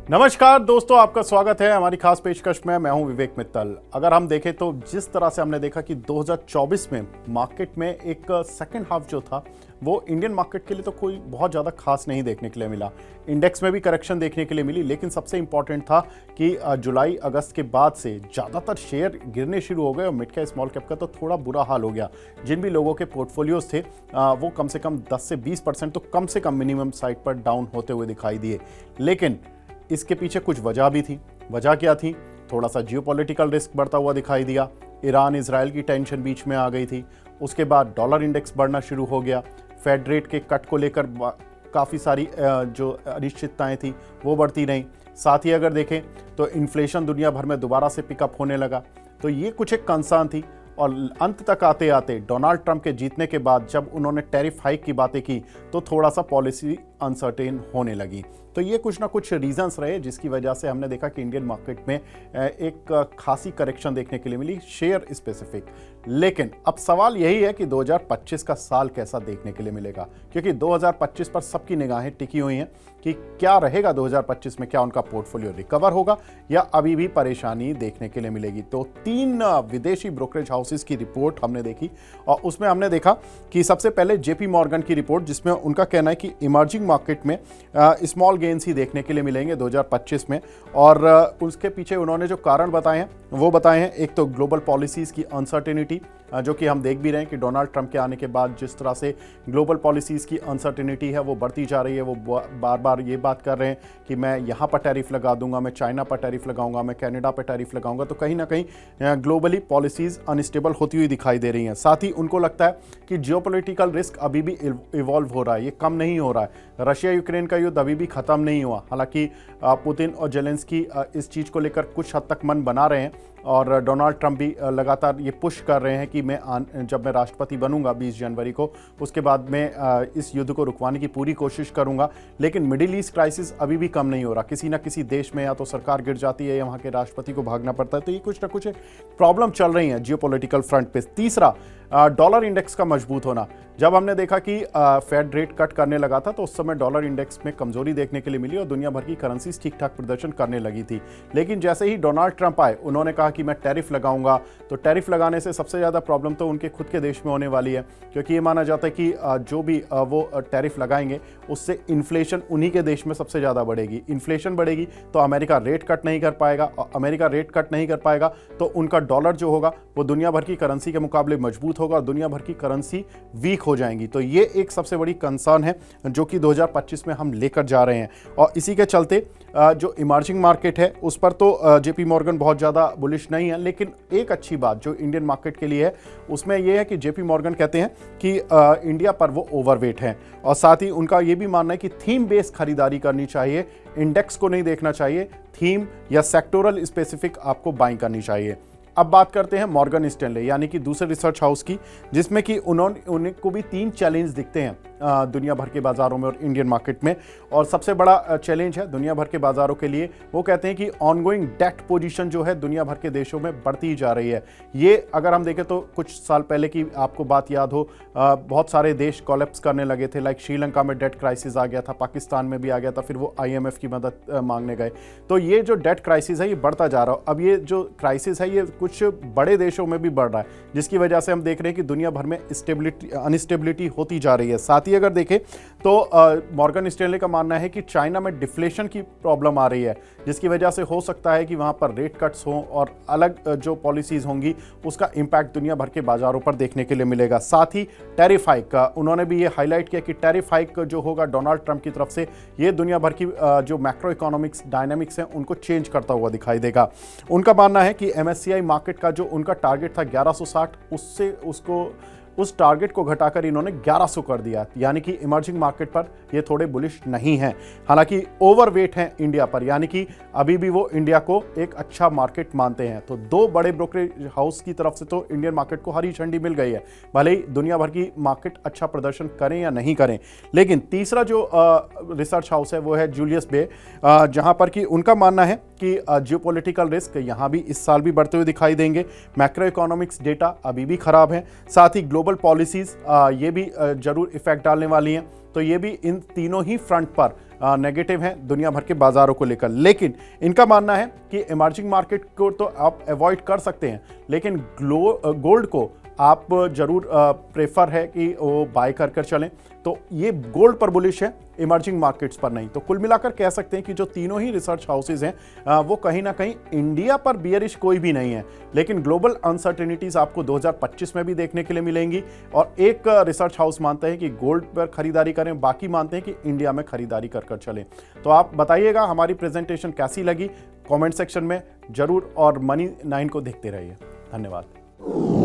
नमस्कार दोस्तों, आपका स्वागत है हमारी खास पेशकश में। मैं हूं विवेक मित्तल। अगर हम देखें तो जिस तरह से हमने देखा कि 2024 में मार्केट में एक सेकंड हाफ जो था वो इंडियन मार्केट के लिए तो कोई बहुत ज़्यादा खास नहीं देखने के लिए मिला। इंडेक्स में भी करेक्शन देखने के लिए मिली, लेकिन सबसे इंपॉर्टेंट था कि जुलाई अगस्त के बाद से ज़्यादातर शेयर गिरने शुरू हो गए और मिड कैप स्मॉल कैप का तो थोड़ा बुरा हाल हो गया। जिन भी लोगों के पोर्टफोलियोज थे वो कम से कम 10 से 20% तो कम से कम मिनिमम साइड पर डाउन होते हुए दिखाई दिए। लेकिन इसके पीछे कुछ वजह भी थी। वजह क्या थी? थोड़ा सा जियोपॉलिटिकल रिस्क बढ़ता हुआ दिखाई दिया। ईरान इजराइल की टेंशन बीच में आ गई थी। उसके बाद डॉलर इंडेक्स बढ़ना शुरू हो गया। फेड रेट के कट को लेकर काफ़ी सारी जो अनिश्चितताएं थी वो बढ़ती रहीं। साथ ही अगर देखें तो इन्फ्लेशन दुनिया भर में दोबारा से पिकअप होने लगा। तो ये कुछ एक कंसर्न थी। और अंत तक आते आते डोनाल्ड ट्रंप के जीतने के बाद जब उन्होंने टैरिफ हाइक की बातें की तो थोड़ा सा पॉलिसी अनसर्टेन होने लगी। तो ये कुछ ना कुछ रीजंस रहे जिसकी वजह से हमने देखा कि इंडियन मार्केट में एक खासी करेक्शन देखने के लिए मिली, शेयर स्पेसिफिक। लेकिन अब सवाल यही है कि 2025 का साल कैसा देखने के लिए मिलेगा, क्योंकि 2025 पर सबकी निगाहें टिकी हुई हैं कि क्या रहेगा 2025 में। क्या उनका पोर्टफोलियो रिकवर होगा या अभी भी परेशानी देखने के लिए मिलेगी। तो 3 विदेशी ब्रोकरेज हाउसेस की रिपोर्ट हमने देखी और उसमें हमने देखा कि सबसे पहले जेपी मॉर्गन की रिपोर्ट, जिसमें उनका कहना है कि इमर्जिंग मार्केट में स्मॉल गेन्स ही देखने के लिए मिलेंगे 2025 में। और उसके पीछे उन्होंने जो कारण बताए हैं वो बताए हैं, एक तो ग्लोबल पॉलिसीज़ की अनसर्टेनिटी, जो कि हम देख भी रहे हैं कि डोनाल्ड ट्रंप के आने के बाद जिस तरह से ग्लोबल पॉलिसीज़ की अनसर्टेनिटी है वो बढ़ती जा रही है। वो बार बार ये बात कर रहे हैं कि मैं यहाँ पर टैरिफ लगा दूंगा, मैं चाइना पर टैरिफ लगाऊंगा, मैं कनाडा पर टैरिफ लगाऊंगा। तो कहीं ना कहीं ग्लोबली पॉलिसीज़ अनस्टेबल होती हुई दिखाई दे रही हैं। साथ ही उनको लगता है कि जियोपॉलिटिकल रिस्क अभी भी इवॉल्व हो रहा है, ये कम नहीं हो रहा है। रशिया यूक्रेन का युद्ध अभी भी ख़त्म नहीं हुआ। हालांकि पुतिन और जेलेंस्की इस चीज़ को लेकर कुछ हद तक मन बना रहे हैं और डोनाल्ड ट्रंप भी लगातार ये पुश कर रहे हैं कि जब मैं राष्ट्रपति बनूंगा 20 जनवरी को, उसके बाद मैं इस युद्ध को रुकवाने की पूरी कोशिश करूंगा। लेकिन मिडिल ईस्ट क्राइसिस अभी भी कम नहीं हो रहा। किसी ना किसी देश में या तो सरकार गिर जाती है या वहाँ के राष्ट्रपति को भागना पड़ता है। तो ये कुछ ना कुछ प्रॉब्लम चल रही है जियोपॉलिटिकल फ्रंट पे। तीसरा, डॉलर इंडेक्स का मजबूत होना। जब हमने देखा कि फेड रेट कट करने लगा था तो उस समय डॉलर इंडेक्स में कमजोरी देखने के लिए मिली और दुनिया भर की करेंसीज ठीक ठाक प्रदर्शन करने लगी थी। लेकिन जैसे ही डोनाल्ड ट्रंप आए, उन्होंने कहा कि मैं टैरिफ लगाऊंगा। तो टैरिफ लगाने से सबसे ज़्यादा प्रॉब्लम तो उनके खुद के देश में होने वाली है, क्योंकि ये माना जाता है कि जो भी वो टैरिफ लगाएंगे उससे इन्फ्लेशन उन्हीं के देश में सबसे ज़्यादा बढ़ेगी। इन्फ्लेशन बढ़ेगी तो अमेरिका रेट कट नहीं कर पाएगा और अमेरिका रेट कट नहीं कर पाएगा तो उनका डॉलर जो होगा वो दुनिया भर की करेंसी के मुकाबले मजबूत होगा और दुनिया भर की करेंसी वीक हो जाएंगी। तो ये एक सबसे बड़ी कंसर्न है जो कि 2025 में हम लेकर जा रहे हैं। और इसी के चलते जो इमर्जिंग मार्केट है उस पर तो जेपी मॉर्गन बहुत ज़्यादा बुलिश नहीं है। लेकिन एक अच्छी बात जो इंडियन मार्केट के लिए है उसमें यह है कि जेपी मॉर्गन कहते हैं कि इंडिया पर वो ओवरवेट है। और साथ ही उनका ये भी मानना है कि थीम बेस्ड खरीदारी करनी चाहिए, इंडेक्स को नहीं देखना चाहिए, थीम या सेक्टोरल स्पेसिफिक आपको बाइंग करनी चाहिए। अब बात करते हैं मॉर्गन स्टैनले यानी कि दूसरे रिसर्च हाउस की, जिसमें कि उनको भी 3 चैलेंज दिखते हैं दुनिया भर के बाज़ारों में और इंडियन मार्केट में। और सबसे बड़ा चैलेंज है दुनिया भर के बाज़ारों के लिए, वो कहते हैं कि ऑनगोइंग डेट पोजीशन जो है दुनिया भर के देशों में बढ़ती ही जा रही है। ये अगर हम देखें तो कुछ साल पहले की आपको बात याद हो, बहुत सारे देश कोलैप्स करने लगे थे। लाइक श्रीलंका में डेट क्राइसिस आ गया था, पाकिस्तान में भी आ गया था, फिर वो IMF की मदद मांगने गए। तो ये जो डेट क्राइसिस है ये बढ़ता जा रहा है। अब ये जो क्राइसिस है ये कुछ बड़े देशों में भी बढ़ रहा है, जिसकी वजह से हम देख रहे हैं कि दुनिया भर में अनस्टेबिलिटी होती जा रही है। साथ ही अगर देखें तो मॉर्गन स्टैनले का मानना है कि चाइना में डिफ्लेशन की प्रॉब्लम आ रही है, जिसकी वजह से हो सकता है कि वहां पर रेट कट्स हों और अलग जो पॉलिसीज होंगी उसका इंपैक्ट दुनिया भर के बाजारों पर देखने के लिए मिलेगा। साथ ही टैरिफ हाइक का उन्होंने भी ये हाईलाइट किया कि टैरिफ हाइक जो होगा डोनाल्ड ट्रंप की तरफ से, ये दुनिया भर की जो मैक्रो इकोनॉमिक्स डायनामिक्स हैं उनको चेंज करता हुआ दिखाई देगा। उनका मानना है कि MSCI मार्केट का जो उनका टारगेट था 1160, उस टारगेट को घटाकर इन्होंने 1100 कर दिया। यानी कि इमर्जिंग मार्केट पर ये थोड़े बुलिश नहीं हैं। हालांकि ओवरवेट हैं इंडिया पर, यानी कि अभी भी वो इंडिया को एक अच्छा मार्केट मानते हैं। तो 2 बड़े ब्रोकरेज हाउस की तरफ से तो इंडियन मार्केट को हरी झंडी मिल गई है, भले ही दुनिया भर की मार्केट अच्छा प्रदर्शन करें या नहीं करें। लेकिन तीसरा जो रिसर्च हाउस है वो है जूलियस बे, जहां पर कि उनका मानना है कि जियोपॉलिटिकल रिस्क यहाँ भी इस साल भी बढ़ते हुए दिखाई देंगे। मैक्रो इकोनॉमिक्स डेटा अभी भी खराब है। साथ ही ग्लोबल पॉलिसीज ये भी जरूर इफेक्ट डालने वाली हैं। तो ये भी इन तीनों ही फ्रंट पर नेगेटिव हैं दुनिया भर के बाजारों को लेकर, लेकिन इनका मानना है कि इमर्जिंग मार्केट को तो आप अवॉइड कर सकते हैं, लेकिन गोल्ड को आप जरूर प्रेफर है कि वो बाय कर चलें। तो ये गोल्ड पर बुलिश है, इमर्जिंग मार्केट्स पर नहीं। तो कुल मिलाकर कह सकते हैं कि जो तीनों ही रिसर्च हाउसेज हैं वो कहीं ना कहीं इंडिया पर बियरिश कोई भी नहीं है, लेकिन ग्लोबल अनसर्टेनिटीज आपको 2025 में भी देखने के लिए मिलेंगी। और एक रिसर्च हाउस मानते हैं कि गोल्ड पर खरीदारी करें, बाकी मानते हैं कि इंडिया में खरीदारी कर चलें। तो आप बताइएगा हमारी प्रेजेंटेशन कैसी लगी, कॉमेंट सेक्शन में जरूर, और मनी 9 को देखते रहिए। धन्यवाद।